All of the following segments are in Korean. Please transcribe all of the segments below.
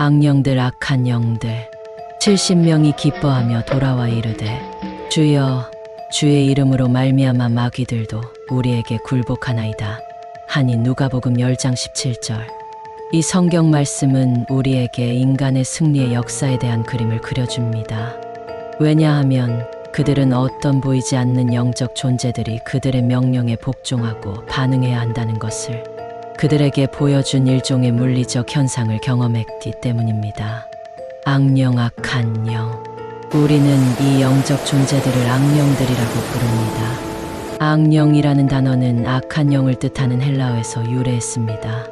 악령들, 악한 영들 70명이 기뻐하며 돌아와 이르되, 주여, 주의 이름으로 말미암아 마귀들도 우리에게 굴복하나이다 하니. 누가복음 10장 17절. 이 성경 말씀은 우리에게 인간의 승리의 역사에 대한 그림을 그려줍니다. 왜냐하면 그들은 어떤 보이지 않는 영적 존재들이 그들의 명령에 복종하고 반응해야 한다는 것을 그들에게 보여준 일종의 물리적 현상을 경험했기 때문입니다. 악령, 악한 영. 우리는 이 영적 존재들을 악령들이라고 부릅니다. 악령이라는 단어는 악한 영을 뜻하는 헬라어에서 유래했습니다.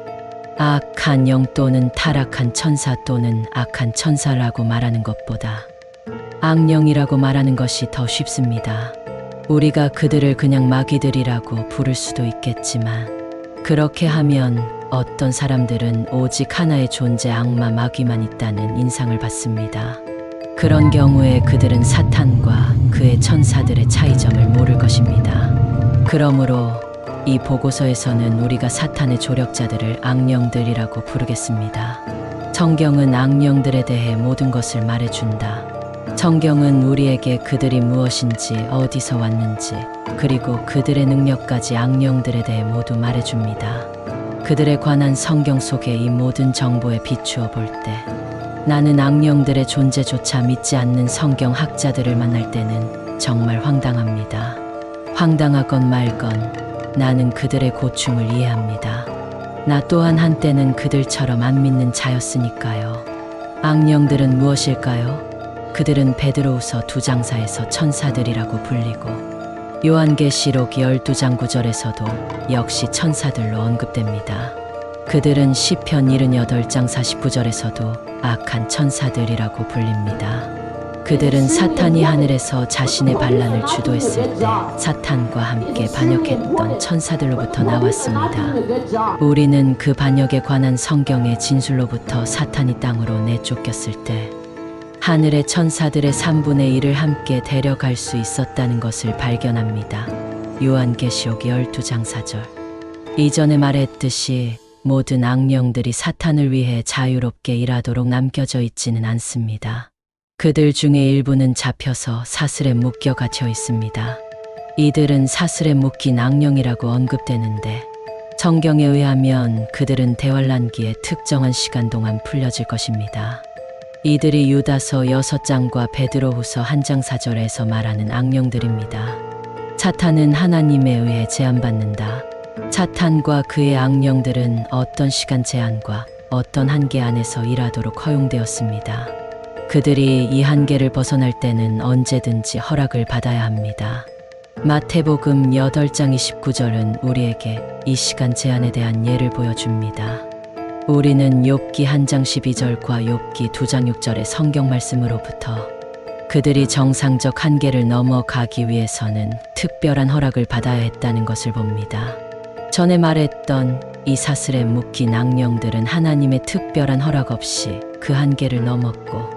악한 영 또는 타락한 천사 또는 악한 천사라고 말하는 것보다 악령이라고 말하는 것이 더 쉽습니다. 우리가 그들을 그냥 마귀들이라고 부를 수도 있겠지만, 그렇게 하면 어떤 사람들은 오직 하나의 존재, 악마, 마귀만 있다는 인상을 받습니다. 그런 경우에 그들은 사탄과 그의 천사들의 차이점을 모를 것입니다. 그러므로 이 보고서에서는 우리가 사탄의 조력자들을 악령들이라고 부르겠습니다. 성경은 악령들에 대해 모든 것을 말해준다. 성경은 우리에게 그들이 무엇인지, 어디서 왔는지, 그리고 그들의 능력까지 악령들에 대해 모두 말해줍니다. 그들에 관한 성경 속의 이 모든 정보에 비추어 볼 때, 나는 악령들의 존재조차 믿지 않는 성경 학자들을 만날 때는 정말 황당합니다. 황당하건 말건 나는 그들의 고충을 이해합니다. 나 또한 한때는 그들처럼 안 믿는 자였으니까요. 악령들은 무엇일까요? 그들은 베드로후서 2장 4에서 천사들이라고 불리고, 요한계시록 12장 9절에서도 역시 천사들로 언급됩니다. 그들은 시편 78장 49절에서도 악한 천사들이라고 불립니다. 그들은 사탄이 하늘에서 자신의 반란을 주도했을 때 사탄과 함께 반역했던 천사들로부터 나왔습니다. 우리는 그 반역에 관한 성경의 진술로부터 사탄이 땅으로 내쫓겼을 때 하늘의 천사들의 3분의 1을 함께 데려갈 수 있었다는 것을 발견합니다. 요한계시록 12장 4절. 이전에 말했듯이 모든 악령들이 사탄을 위해 자유롭게 일하도록 남겨져 있지는 않습니다. 그들 중에 일부는 잡혀서 사슬에 묶여 갇혀 있습니다. 이들은 사슬에 묶인 악령이라고 언급되는데, 성경에 의하면 그들은 대환란기에 특정한 시간 동안 풀려질 것입니다. 이들이 유다서 6장과 베드로후서 1장 4절에서 말하는 악령들입니다. 사탄은 하나님에 의해 제한받는다. 사탄과 그의 악령들은 어떤 시간 제한과 어떤 한계 안에서 일하도록 허용되었습니다. 그들이 이 한계를 벗어날 때는 언제든지 허락을 받아야 합니다. 마태복음 8장 29절은 우리에게 이 시간 제한에 대한 예를 보여줍니다. 우리는 욥기 1장 12절과 욥기 2장 6절의 성경 말씀으로부터 그들이 정상적 한계를 넘어가기 위해서는 특별한 허락을 받아야 했다는 것을 봅니다. 전에 말했던 이 사슬에 묶인 악령들은 하나님의 특별한 허락 없이 그 한계를 넘었고,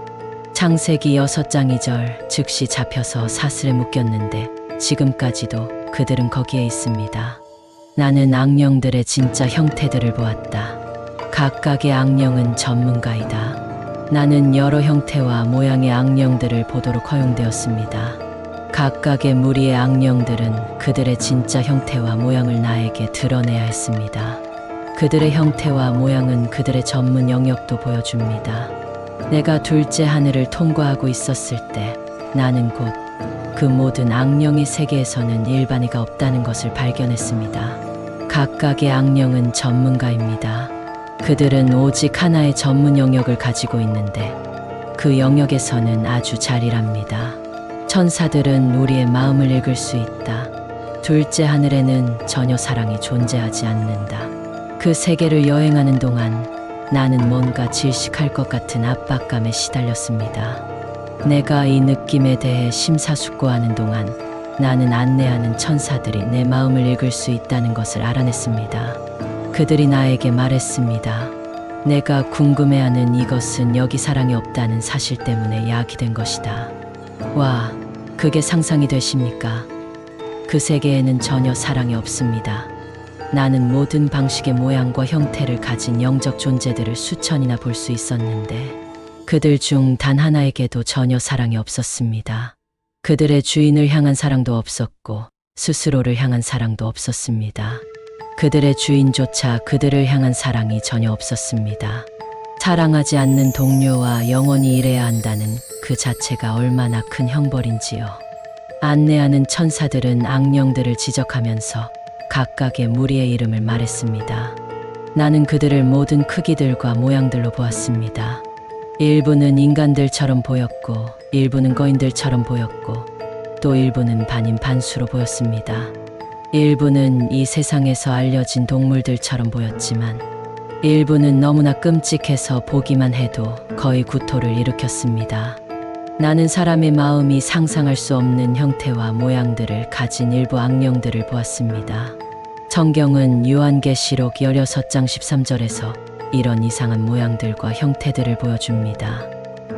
창세기 6장 2절 즉시 잡혀서 사슬에 묶였는데 지금까지도 그들은 거기에 있습니다. 나는 악령들의 진짜 형태들을 보았다. 각각의 악령은 전문가이다. 나는 여러 형태와 모양의 악령들을 보도록 허용되었습니다. 각각의 무리의 악령들은 그들의 진짜 형태와 모양을 나에게 드러내야 했습니다. 그들의 형태와 모양은 그들의 전문 영역도 보여줍니다. 내가 둘째 하늘을 통과하고 있었을 때 나는 곧 그 모든 악령의 세계에서는 일반이가 없다는 것을 발견했습니다. 각각의 악령은 전문가입니다. 그들은 오직 하나의 전문 영역을 가지고 있는데 그 영역에서는 아주 잘 일합니다. 천사들은 우리의 마음을 읽을 수 있다. 둘째 하늘에는 전혀 사랑이 존재하지 않는다. 그 세계를 여행하는 동안 나는 뭔가 질식할 것 같은 압박감에 시달렸습니다. 내가 이 느낌에 대해 심사숙고하는 동안 나는 안내하는 천사들이 내 마음을 읽을 수 있다는 것을 알아냈습니다. 그들이 나에게 말했습니다. 내가 궁금해하는 이것은 여기 사랑이 없다는 사실 때문에 야기된 것이다. 와, 그게 상상이 되십니까? 그 세계에는 전혀 사랑이 없습니다. 나는 모든 방식의 모양과 형태를 가진 영적 존재들을 수천이나 볼 수 있었는데 그들 중 단 하나에게도 전혀 사랑이 없었습니다. 그들의 주인을 향한 사랑도 없었고 스스로를 향한 사랑도 없었습니다. 그들의 주인조차 그들을 향한 사랑이 전혀 없었습니다. 사랑하지 않는 동료와 영원히 일해야 한다는 그 자체가 얼마나 큰 형벌인지요. 안내하는 천사들은 악령들을 지적하면서 각각의 무리의 이름을 말했습니다. 나는 그들을 모든 크기들과 모양들로 보았습니다. 일부는 인간들처럼 보였고 일부는 거인들처럼 보였고 또 일부는 반인 반수로 보였습니다. 일부는 이 세상에서 알려진 동물들처럼 보였지만 일부는 너무나 끔찍해서 보기만 해도 거의 구토를 일으켰습니다. 나는 사람의 마음이 상상할 수 없는 형태와 모양들을 가진 일부 악령들을 보았습니다. 성경은 요한계시록 16장 13절에서 이런 이상한 모양들과 형태들을 보여줍니다.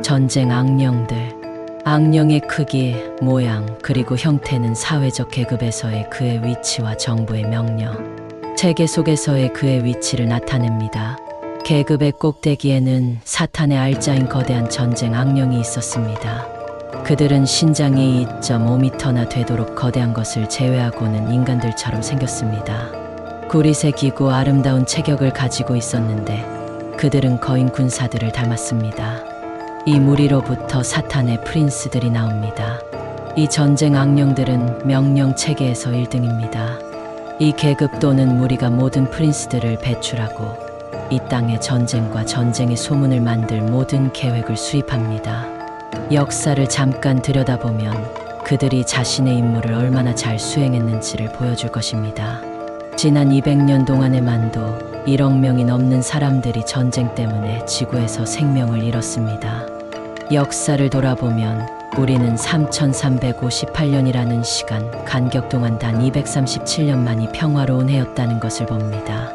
전쟁 악령들, 악령의 크기, 모양, 그리고 형태는 사회적 계급에서의 그의 위치와 정부의 명령, 체계 속에서의 그의 위치를 나타냅니다. 계급의 꼭대기에는 사탄의 알짜인 거대한 전쟁 악령이 있었습니다. 그들은 신장이 2.5m나 되도록 거대한 것을 제외하고는 인간들처럼 생겼습니다. 구리색이고 아름다운 체격을 가지고 있었는데 그들은 거인 군사들을 닮았습니다. 이 무리로부터 사탄의 프린스들이 나옵니다. 이 전쟁 악령들은 명령 체계에서 1등입니다. 이 계급 또는 무리가 모든 프린스들을 배출하고 이 땅에 전쟁과 전쟁의 소문을 만들 모든 계획을 수립합니다. 역사를 잠깐 들여다보면 그들이 자신의 임무를 얼마나 잘 수행했는지를 보여줄 것입니다. 지난 200년 동안에만도 1억 명이 넘는 사람들이 전쟁 때문에 지구에서 생명을 잃었습니다. 역사를 돌아보면 우리는 3358년이라는 시간 간격 동안 단 237년만이 평화로운 해였다는 것을 봅니다.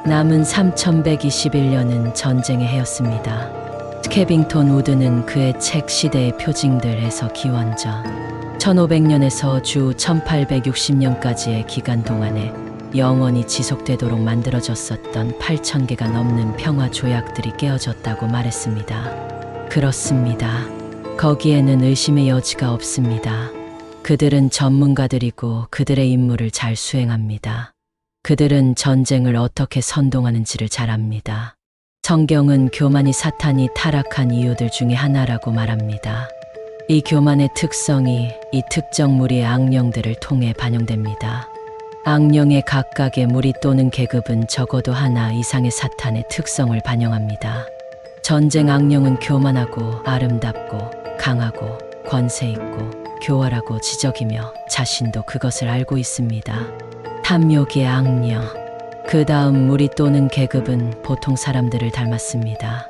남은 3121년은 전쟁의 해였습니다. 스캐빙톤 우드는 그의 책 시대의 표징들에서 기원전 1500년에서 주 1860년까지의 기간 동안에 영원히 지속되도록 만들어졌었던 8000개가 넘는 평화 조약들이 깨어졌다고 말했습니다. 그렇습니다. 거기에는 의심의 여지가 없습니다. 그들은 전문가들이고 그들의 임무를 잘 수행합니다. 그들은 전쟁을 어떻게 선동하는지를 잘 압니다. 성경은 교만이 사탄이 타락한 이유들 중에 하나라고 말합니다. 이 교만의 특성이 이 특정 무리의 악령들을 통해 반영됩니다. 악령의 각각의 무리 또는 계급은 적어도 하나 이상의 사탄의 특성을 반영합니다. 전쟁 악령은 교만하고 아름답고 강하고 권세 있고 교활하고 지적이며 자신도 그것을 알고 있습니다. 탐욕의 악령. 그 다음 무리 또는 계급은 보통 사람들을 닮았습니다.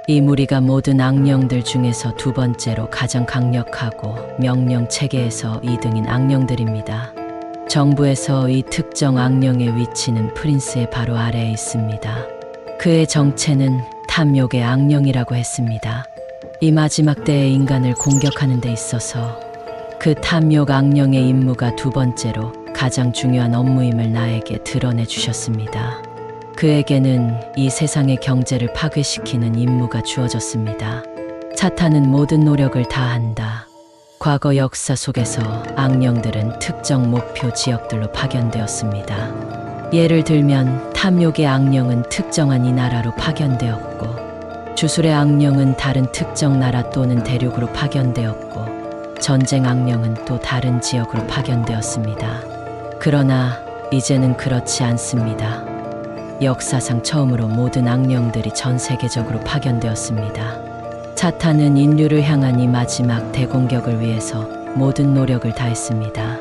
이 무리가 모든 악령들 중에서 두 번째로 가장 강력하고 명령 체계에서 2등인 악령들입니다. 정부에서 이 특정 악령의 위치는 프린스의 바로 아래에 있습니다. 그의 정체는 탐욕의 악령이라고 했습니다. 이 마지막 때의 인간을 공격하는 데 있어서 그 탐욕 악령의 임무가 두 번째로 가장 중요한 업무임을 나에게 드러내 주셨습니다. 그에게는 이 세상의 경제를 파괴시키는 임무가 주어졌습니다. 사탄은 모든 노력을 다한다. 과거 역사 속에서 악령들은 특정 목표 지역들로 파견되었습니다. 예를 들면 탐욕의 악령은 특정한 이 나라로 파견되었고 주술의 악령은 다른 특정 나라 또는 대륙으로 파견되었고 전쟁 악령은 또 다른 지역으로 파견되었습니다. 그러나 이제는 그렇지 않습니다. 역사상 처음으로 모든 악령들이 전 세계적으로 파견되었습니다. 사탄은 인류를 향한 이 마지막 대공격을 위해서 모든 노력을 다했습니다.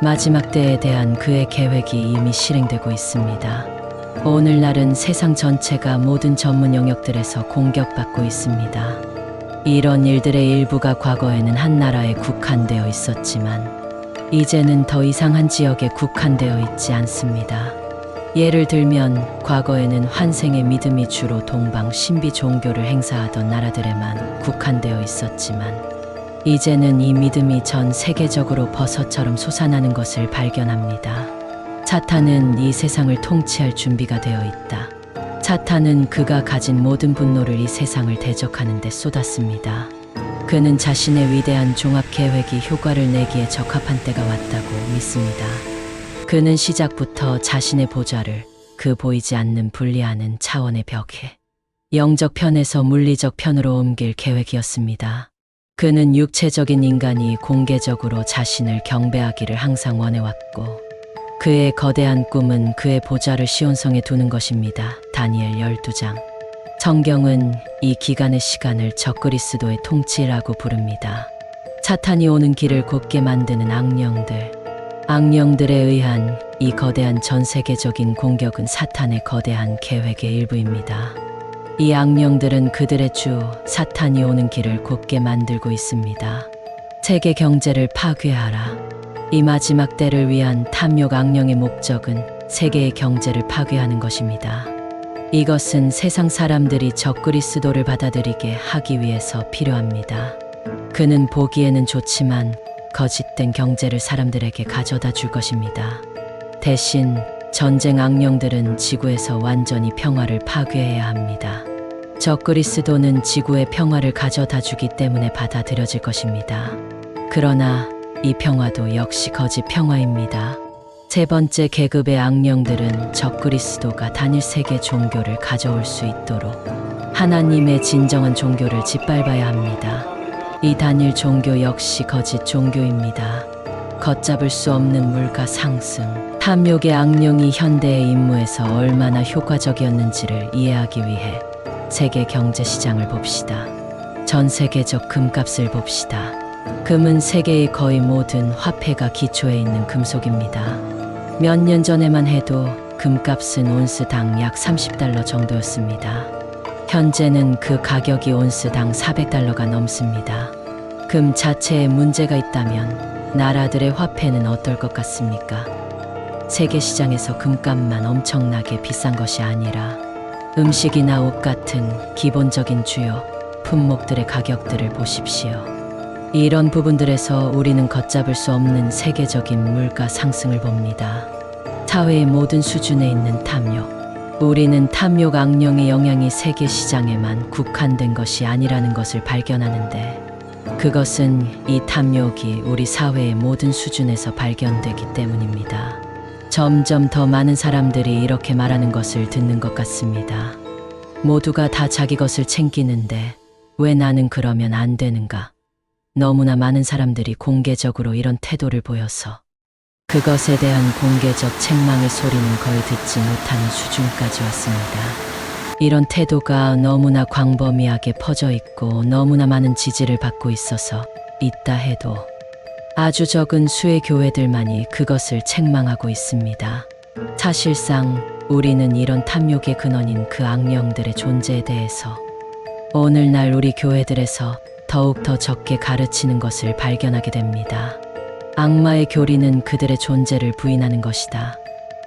마지막 때에 대한 그의 계획이 이미 실행되고 있습니다. 오늘날은 세상 전체가 모든 전문 영역들에서 공격받고 있습니다. 이런 일들의 일부가 과거에는 한 나라에 국한되어 있었지만 이제는 더 이상 한 지역에 국한되어 있지 않습니다. 예를 들면 과거에는 환생의 믿음이 주로 동방 신비 종교를 행사하던 나라들에만 국한되어 있었지만 이제는 이 믿음이 전 세계적으로 버섯처럼 솟아나는 것을 발견합니다. 사탄은 이 세상을 통치할 준비가 되어 있다. 사탄은 그가 가진 모든 분노를 이 세상을 대적하는 데 쏟았습니다. 그는 자신의 위대한 종합 계획이 효과를 내기에 적합한 때가 왔다고 믿습니다. 그는 시작부터 자신의 보좌를 그 보이지 않는 분리하는 차원의 벽에 영적 편에서 물리적 편으로 옮길 계획이었습니다. 그는 육체적인 인간이 공개적으로 자신을 경배하기를 항상 원해왔고 그의 거대한 꿈은 그의 보좌를 시온성에 두는 것입니다. 다니엘 12장. 성경은 이 기간의 시간을 적그리스도의 통치라고 부릅니다. 사탄이 오는 길을 곧게 만드는 악령들에 의한 이 거대한 전 세계적인 공격은 사탄의 거대한 계획의 일부입니다. 이 악령들은 그들의 주 사탄이 오는 길을 곧게 만들고 있습니다. 세계 경제를 파괴하라. 이 마지막 때를 위한 탐욕 악령의 목적은 세계의 경제를 파괴하는 것입니다. 이것은 세상 사람들이 적그리스도를 받아들이게 하기 위해서 필요합니다. 그는 보기에는 좋지만 거짓된 경제를 사람들에게 가져다 줄 것입니다. 대신 전쟁 악령들은 지구에서 완전히 평화를 파괴해야 합니다. 적그리스도는 지구의 평화를 가져다 주기 때문에 받아들여질 것입니다. 그러나 이 평화도 역시 거짓 평화입니다. 세 번째 계급의 악령들은 적그리스도가 단일 세계 종교를 가져올 수 있도록 하나님의 진정한 종교를 짓밟아야 합니다. 이 단일 종교 역시 거짓 종교입니다. 걷잡을 수 없는 물가 상승. 탐욕의 악령이 현대의 임무에서 얼마나 효과적이었는지를 이해하기 위해 세계 경제 시장을 봅시다. 전 세계적 금값을 봅시다. 금은 세계의 거의 모든 화폐가 기초에 있는 금속입니다. 몇 년 전에만 해도 금값은 온스당 약 30달러 정도였습니다. 현재는 그 가격이 온스당 400달러가 넘습니다. 금 자체에 문제가 있다면 나라들의 화폐는 어떨 것 같습니까? 세계 시장에서 금값만 엄청나게 비싼 것이 아니라 음식이나 옷 같은 기본적인 주요 품목들의 가격들을 보십시오. 이런 부분들에서 우리는 걷잡을 수 없는 세계적인 물가 상승을 봅니다. 사회의 모든 수준에 있는 탐욕. 우리는 탐욕 악령의 영향이 세계 시장에만 국한된 것이 아니라는 것을 발견하는데 그것은 이 탐욕이 우리 사회의 모든 수준에서 발견되기 때문입니다. 점점 더 많은 사람들이 이렇게 말하는 것을 듣는 것 같습니다. 모두가 다 자기 것을 챙기는데 왜 나는 그러면 안 되는가? 너무나 많은 사람들이 공개적으로 이런 태도를 보여서 그것에 대한 공개적 책망의 소리는 거의 듣지 못하는 수준까지 왔습니다. 이런 태도가 너무나 광범위하게 퍼져 있고 너무나 많은 지지를 받고 있어서 있다 해도 아주 적은 수의 교회들만이 그것을 책망하고 있습니다. 사실상 우리는 이런 탐욕의 근원인 그 악령들의 존재에 대해서 오늘날 우리 교회들에서 더욱 더 적게 가르치는 것을 발견하게 됩니다. 악마의 교리는 그들의 존재를 부인하는 것이다.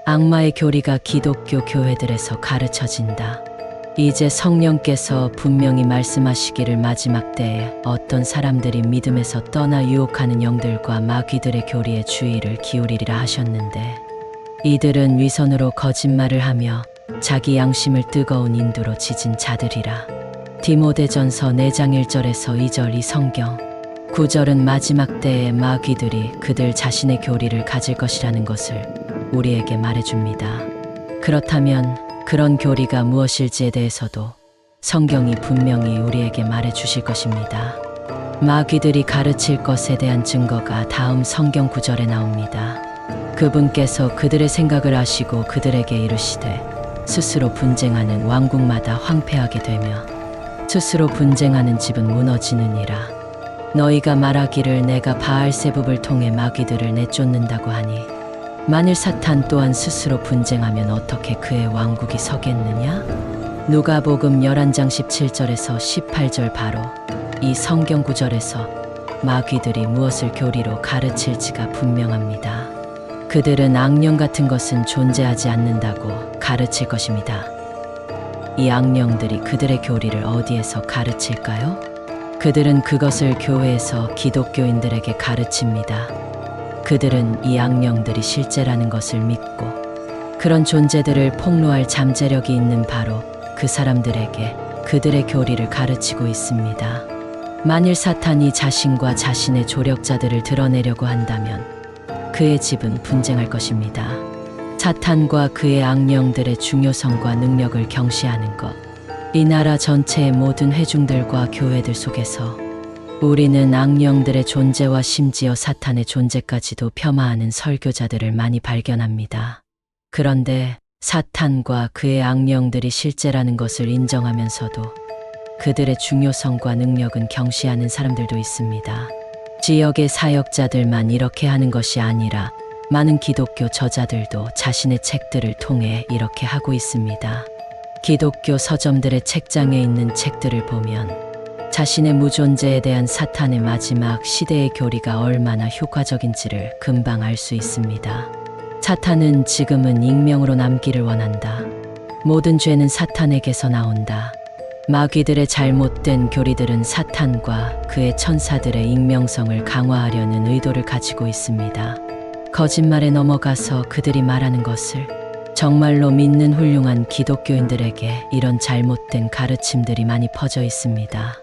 악마의 교리가 기독교 교회들에서 가르쳐진다. 이제 성령께서 분명히 말씀하시기를 마지막 때에 어떤 사람들이 믿음에서 떠나 유혹하는 영들과 마귀들의 교리에 주의를 기울이리라 하셨는데 이들은 위선으로 거짓말을 하며 자기 양심을 뜨거운 인두로 지진 자들이라. 디모데전서 4장 1절에서 2절 이 성경 9절은 마지막 때에 마귀들이 그들 자신의 교리를 가질 것이라는 것을 우리에게 말해줍니다. 그렇다면 그런 교리가 무엇일지에 대해서도 성경이 분명히 우리에게 말해주실 것입니다. 마귀들이 가르칠 것에 대한 증거가 다음 성경 9절에 나옵니다. 그분께서 그들의 생각을 아시고 그들에게 이르시되 스스로 분쟁하는 왕국마다 황폐하게 되며 스스로 분쟁하는 집은 무너지느니라. 너희가 말하기를 내가 바알세붑을 통해 마귀들을 내쫓는다고 하니 만일 사탄 또한 스스로 분쟁하면 어떻게 그의 왕국이 서겠느냐? 누가복음 11장 17절에서 18절 바로 이 성경 구절에서 마귀들이 무엇을 교리로 가르칠지가 분명합니다. 그들은 악령 같은 것은 존재하지 않는다고 가르칠 것입니다. 이 악령들이 그들의 교리를 어디에서 가르칠까요? 그들은 그것을 교회에서 기독교인들에게 가르칩니다. 그들은 이 악령들이 실제라는 것을 믿고 그런 존재들을 폭로할 잠재력이 있는 바로 그 사람들에게 그들의 교리를 가르치고 있습니다. 만일 사탄이 자신과 자신의 조력자들을 드러내려고 한다면 그의 집은 분쟁할 것입니다. 사탄과 그의 악령들의 중요성과 능력을 경시하는 것. 이 나라 전체의 모든 회중들과 교회들 속에서 우리는 악령들의 존재와 심지어 사탄의 존재까지도 폄하하는 설교자들을 많이 발견합니다. 그런데 사탄과 그의 악령들이 실제라는 것을 인정하면서도 그들의 중요성과 능력은 경시하는 사람들도 있습니다. 지역의 사역자들만 이렇게 하는 것이 아니라 많은 기독교 저자들도 자신의 책들을 통해 이렇게 하고 있습니다. 기독교 서점들의 책장에 있는 책들을 보면 자신의 무존재에 대한 사탄의 마지막 시대의 교리가 얼마나 효과적인지를 금방 알 수 있습니다. 사탄은 지금은 익명으로 남기를 원한다. 모든 죄는 사탄에게서 나온다. 마귀들의 잘못된 교리들은 사탄과 그의 천사들의 익명성을 강화하려는 의도를 가지고 있습니다. 거짓말에 넘어가서 그들이 말하는 것을 정말로 믿는 훌륭한 기독교인들에게 이런 잘못된 가르침들이 많이 퍼져 있습니다.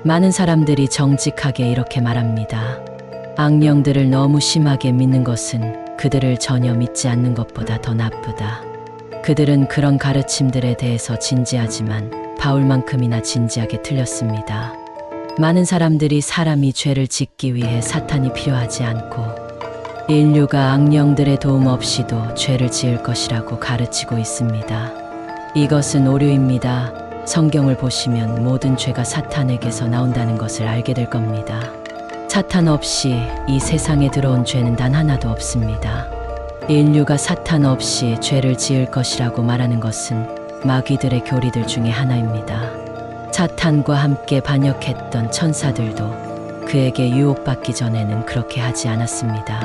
많은 사람들이 정직하게 이렇게 말합니다. 악령들을 너무 심하게 믿는 것은 그들을 전혀 믿지 않는 것보다 더 나쁘다. 그들은 그런 가르침들에 대해서 진지하지만 바울만큼이나 진지하게 틀렸습니다. 많은 사람들이 사람이 죄를 짓기 위해 사탄이 필요하지 않고 인류가 악령들의 도움 없이도 죄를 지을 것이라고 가르치고 있습니다. 이것은 오류입니다. 성경을 보시면 모든 죄가 사탄에게서 나온다는 것을 알게 될 겁니다. 사탄 없이 이 세상에 들어온 죄는 단 하나도 없습니다. 인류가 사탄 없이 죄를 지을 것이라고 말하는 것은 마귀들의 교리들 중에 하나입니다. 사탄과 함께 반역했던 천사들도 그에게 유혹받기 전에는 그렇게 하지 않았습니다.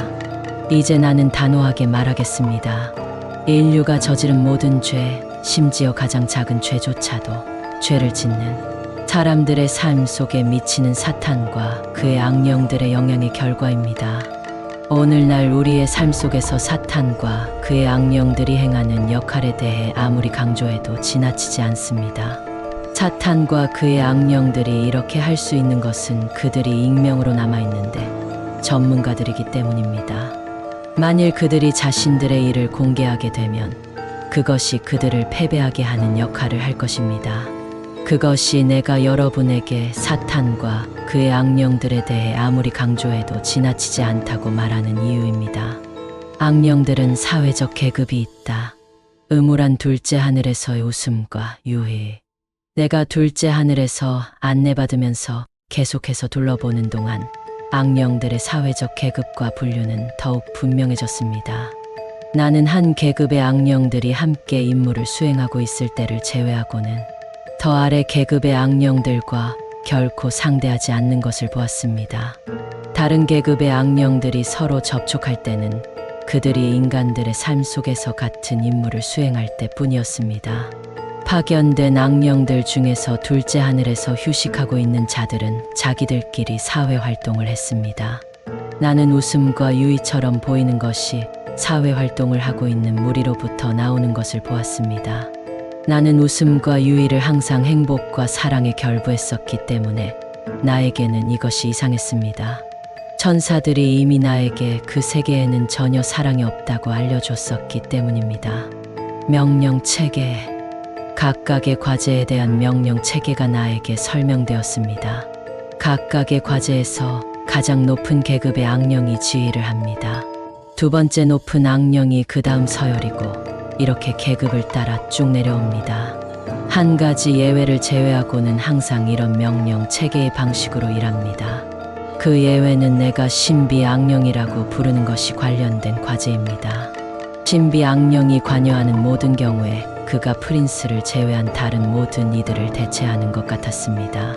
이제 나는 단호하게 말하겠습니다. 인류가 저지른 모든 죄, 심지어 가장 작은 죄조차도 죄를 짓는 사람들의 삶 속에 미치는 사탄과 그의 악령들의 영향의 결과입니다. 오늘날 우리의 삶 속에서 사탄과 그의 악령들이 행하는 역할에 대해 아무리 강조해도 지나치지 않습니다. 사탄과 그의 악령들이 이렇게 할 수 있는 것은 그들이 익명으로 남아있는데 전문가들이기 때문입니다. 만일 그들이 자신들의 일을 공개하게 되면 그것이 그들을 패배하게 하는 역할을 할 것입니다. 그것이 내가 여러분에게 사탄과 그의 악령들에 대해 아무리 강조해도 지나치지 않다고 말하는 이유입니다. 악령들은 사회적 계급이 있다. 음울한 둘째 하늘에서의 웃음과 유희. 내가 둘째 하늘에서 안내받으면서 계속해서 둘러보는 동안 악령들의 사회적 계급과 분류는 더욱 분명해졌습니다. 나는 한 계급의 악령들이 함께 임무를 수행하고 있을 때를 제외하고는 더 아래 계급의 악령들과 결코 상대하지 않는 것을 보았습니다. 다른 계급의 악령들이 서로 접촉할 때는 그들이 인간들의 삶 속에서 같은 임무를 수행할 때뿐이었습니다. 파견된 악령들 중에서 둘째 하늘에서 휴식하고 있는 자들은 자기들끼리 사회 활동을 했습니다. 나는 웃음과 유의처럼 보이는 것이 사회 활동을 하고 있는 무리로부터 나오는 것을 보았습니다. 나는 웃음과 유의를 항상 행복과 사랑에 결부했었기 때문에 나에게는 이것이 이상했습니다. 천사들이 이미 나에게 그 세계에는 전혀 사랑이 없다고 알려줬었기 때문입니다. 명령 체계, 각각의 과제에 대한 명령 체계가 나에게 설명되었습니다. 각각의 과제에서 가장 높은 계급의 악령이 지휘를 합니다. 두 번째 높은 악령이 그 다음 서열이고 이렇게 계급을 따라 쭉 내려옵니다. 한 가지 예외를 제외하고는 항상 이런 명령 체계의 방식으로 일합니다. 그 예외는 내가 신비 악령이라고 부르는 것이 관련된 과제입니다. 신비 악령이 관여하는 모든 경우에 그가 프린스를 제외한 다른 모든 이들을 대체하는 것 같았습니다.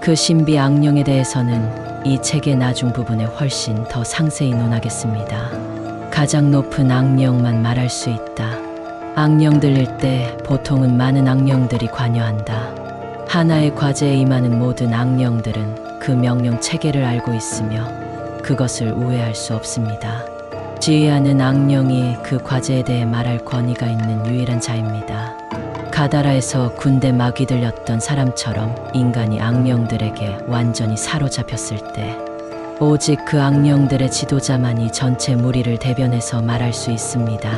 그 신비 악령에 대해서는 이 책의 나중 부분에 훨씬 더 상세히 논하겠습니다. 가장 높은 악령만 말할 수 있다. 악령들일 때 보통은 많은 악령들이 관여한다. 하나의 과제에 임하는 모든 악령들은 그 명령 체계를 알고 있으며 그것을 우회할 수 없습니다. 지휘하는 악령이 그 과제에 대해 말할 권위가 있는 유일한 자입니다. 가다라에서 군대 마귀들렸던 사람처럼 인간이 악령들에게 완전히 사로잡혔을 때 오직 그 악령들의 지도자만이 전체 무리를 대변해서 말할 수 있습니다.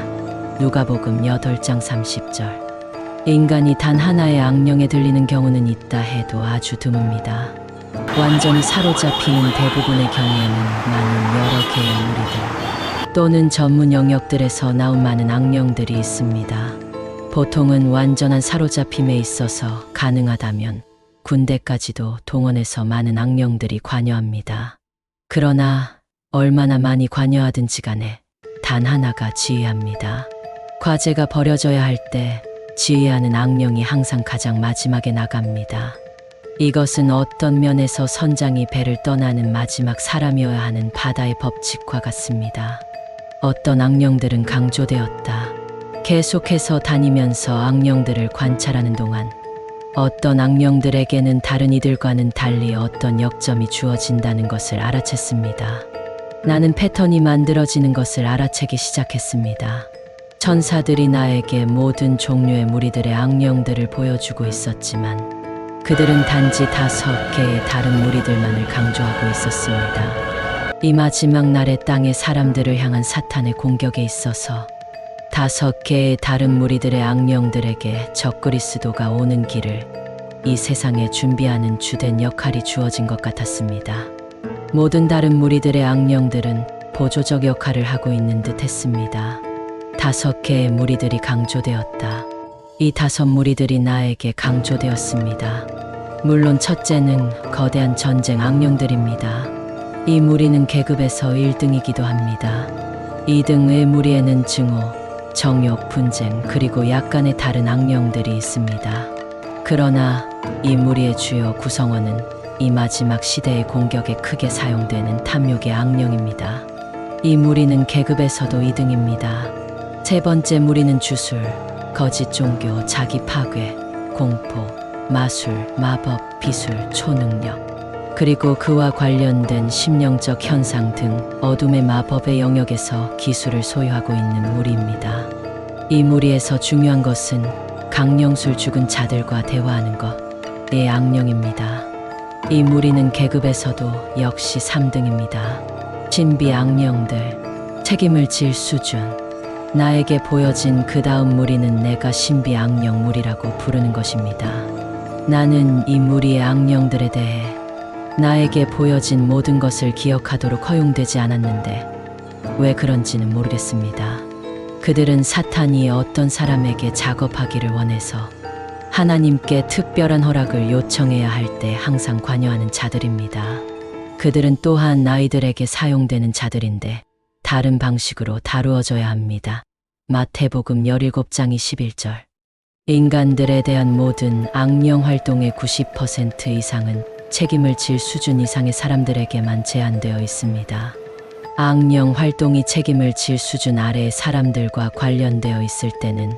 누가복음 8장 30절. 인간이 단 하나의 악령에 들리는 경우는 있다 해도 아주 드뭅니다. 완전히 사로잡히는 대부분의 경우에는 많은 여러 개의 무리들 또는 전문 영역들에서 나온 많은 악령들이 있습니다. 보통은 완전한 사로잡힘에 있어서 가능하다면 군대까지도 동원해서 많은 악령들이 관여합니다. 그러나 얼마나 많이 관여하든지 간에 단 하나가 지휘합니다. 과제가 벌어져야 할 때 지휘하는 악령이 항상 가장 마지막에 나갑니다. 이것은 어떤 면에서 선장이 배를 떠나는 마지막 사람이어야 하는 바다의 법칙과 같습니다. 어떤 악령들은 강조되었다. 계속해서 다니면서 악령들을 관찰하는 동안 어떤 악령들에게는 다른 이들과는 달리 어떤 역점이 주어진다는 것을 알아챘습니다. 나는 패턴이 만들어지는 것을 알아채기 시작했습니다. 천사들이 나에게 모든 종류의 무리들의 악령들을 보여주고 있었지만 그들은 단지 5개의 다른 무리들만을 강조하고 있었습니다. 이 마지막 날의 땅의 사람들을 향한 사탄의 공격에 있어서 5개의 다른 무리들의 악령들에게 적그리스도가 오는 길을 이 세상에 준비하는 주된 역할이 주어진 것 같았습니다. 모든 다른 무리들의 악령들은 보조적 역할을 하고 있는 듯 했습니다. 5개의 무리들이 강조되었다. 이 5 무리들이 나에게 강조되었습니다. 물론 첫째는 거대한 전쟁 악령들입니다. 이 무리는 계급에서 1등이기도 합니다. 2등의 무리에는 증오, 정욕, 분쟁, 그리고 약간의 다른 악령들이 있습니다. 그러나 이 무리의 주요 구성원은 이 마지막 시대의 공격에 크게 사용되는 탐욕의 악령입니다. 이 무리는 계급에서도 2등입니다. 세 번째 무리는 주술, 거짓 종교, 자기 파괴, 공포, 마술, 마법, 비술, 초능력, 그리고 그와 관련된 심령적 현상 등 어둠의 마법의 영역에서 기술을 소유하고 있는 무리입니다. 이 무리에서 중요한 것은 강령술 죽은 자들과 대화하는 것의 악령입니다. 이 무리는 계급에서도 역시 3등입니다. 신비 악령들, 책임을 질 수준. 나에게 보여진 그 다음 무리는 내가 신비 악령 무리라고 부르는 것입니다. 나는 이 무리의 악령들에 대해 나에게 보여진 모든 것을 기억하도록 허용되지 않았는데 왜 그런지는 모르겠습니다. 그들은 사탄이 어떤 사람에게 작업하기를 원해서 하나님께 특별한 허락을 요청해야 할 때 항상 관여하는 자들입니다. 그들은 또한 아이들에게 사용되는 자들인데 다른 방식으로 다루어져야 합니다. 마태복음 17장 21절. 인간들에 대한 모든 악령 활동의 90% 이상은 책임을 질 수준 이상의 사람들에게만 제한되어 있습니다. 악령 활동이 책임을 질 수준 아래의 사람들과 관련되어 있을 때는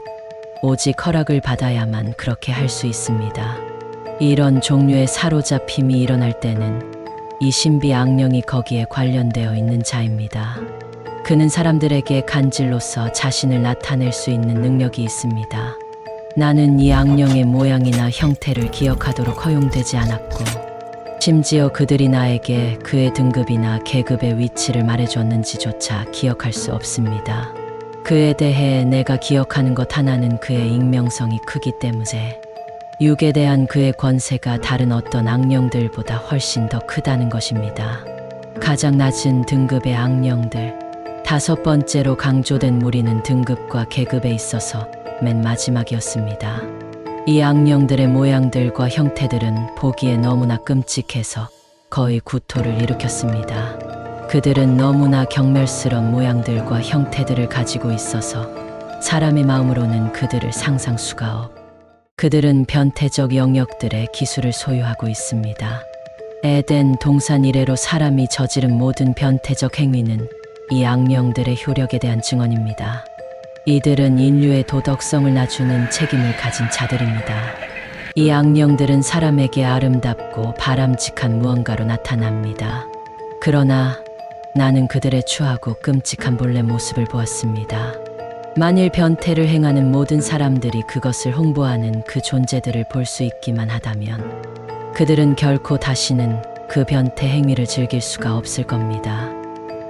오직 허락을 받아야만 그렇게 할 수 있습니다. 이런 종류의 사로잡힘이 일어날 때는 이 신비 악령이 거기에 관련되어 있는 자입니다. 그는 사람들에게 간질로서 자신을 나타낼 수 있는 능력이 있습니다. 나는 이 악령의 모양이나 형태를 기억하도록 허용되지 않았고 심지어 그들이 나에게 그의 등급이나 계급의 위치를 말해줬는지조차 기억할 수 없습니다. 그에 대해 내가 기억하는 것 하나는 그의 익명성이 크기 때문에 육에 대한 그의 권세가 다른 어떤 악령들보다 훨씬 더 크다는 것입니다. 가장 낮은 등급의 악령들, 5번째로 강조된 무리는 등급과 계급에 있어서 맨 마지막이었습니다. 이 악령들의 모양들과 형태들은 보기에 너무나 끔찍해서 거의 구토를 일으켰습니다. 그들은 너무나 경멸스러운 모양들과 형태들을 가지고 있어서 사람의 마음으로는 그들을 상상 수가 없. 그들은 변태적 영역들의 기술을 소유하고 있습니다. 에덴 동산 이래로 사람이 저지른 모든 변태적 행위는 이 악령들의 효력에 대한 증언입니다. 이들은 인류의 도덕성을 낮추는 책임을 가진 자들입니다. 이 악령들은 사람에게 아름답고 바람직한 무언가로 나타납니다. 그러나 나는 그들의 추하고 끔찍한 본래 모습을 보았습니다. 만일 변태를 행하는 모든 사람들이 그것을 홍보하는 그 존재들을 볼 수 있기만 하다면 그들은 결코 다시는 그 변태 행위를 즐길 수가 없을 겁니다.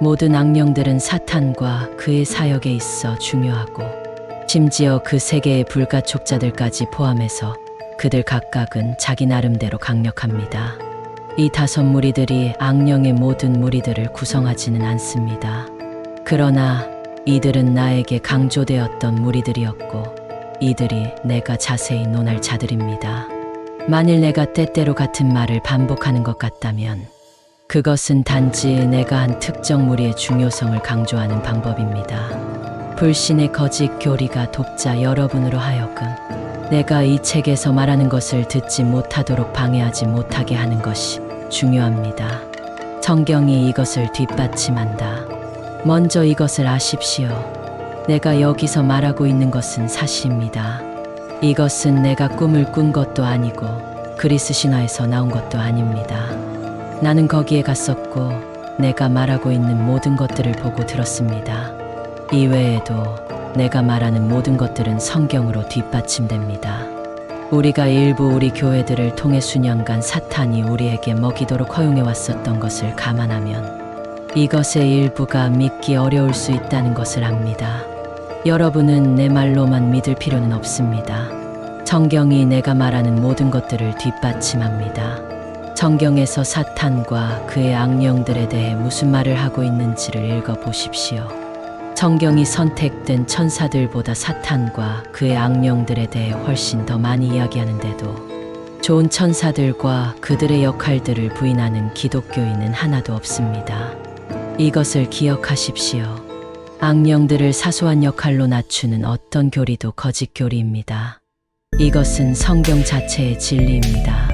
모든 악령들은 사탄과 그의 사역에 있어 중요하고 심지어 그 세계의 불가촉자들까지 포함해서 그들 각각은 자기 나름대로 강력합니다. 이 5 무리들이 악령의 모든 무리들을 구성하지는 않습니다. 그러나 이들은 나에게 강조되었던 무리들이었고 이들이 내가 자세히 논할 자들입니다. 만일 내가 때때로 같은 말을 반복하는 것 같다면 그것은 단지 내가 한 특정 무리의 중요성을 강조하는 방법입니다. 불신의 거짓 교리가 독자 여러분으로 하여금 내가 이 책에서 말하는 것을 듣지 못하도록 방해하지 못하게 하는 것이 중요합니다. 성경이 이것을 뒷받침한다. 먼저 이것을 아십시오. 내가 여기서 말하고 있는 것은 사실입니다. 이것은 내가 꿈을 꾼 것도 아니고 그리스 신화에서 나온 것도 아닙니다. 나는 거기에 갔었고 내가 말하고 있는 모든 것들을 보고 들었습니다. 이외에도 내가 말하는 모든 것들은 성경으로 뒷받침됩니다. 우리가 일부 우리 교회들을 통해 수년간 사탄이 우리에게 먹이도록 허용해 왔었던 것을 감안하면 이것의 일부가 믿기 어려울 수 있다는 것을 압니다. 여러분은 내 말로만 믿을 필요는 없습니다. 성경이 내가 말하는 모든 것들을 뒷받침합니다. 성경에서 사탄과 그의 악령들에 대해 무슨 말을 하고 있는지를 읽어보십시오. 성경이 선택된 천사들보다 사탄과 그의 악령들에 대해 훨씬 더 많이 이야기하는데도 좋은 천사들과 그들의 역할들을 부인하는 기독교인은 하나도 없습니다. 이것을 기억하십시오. 악령들을 사소한 역할로 낮추는 어떤 교리도 거짓 교리입니다. 이것은 성경 자체의 진리입니다.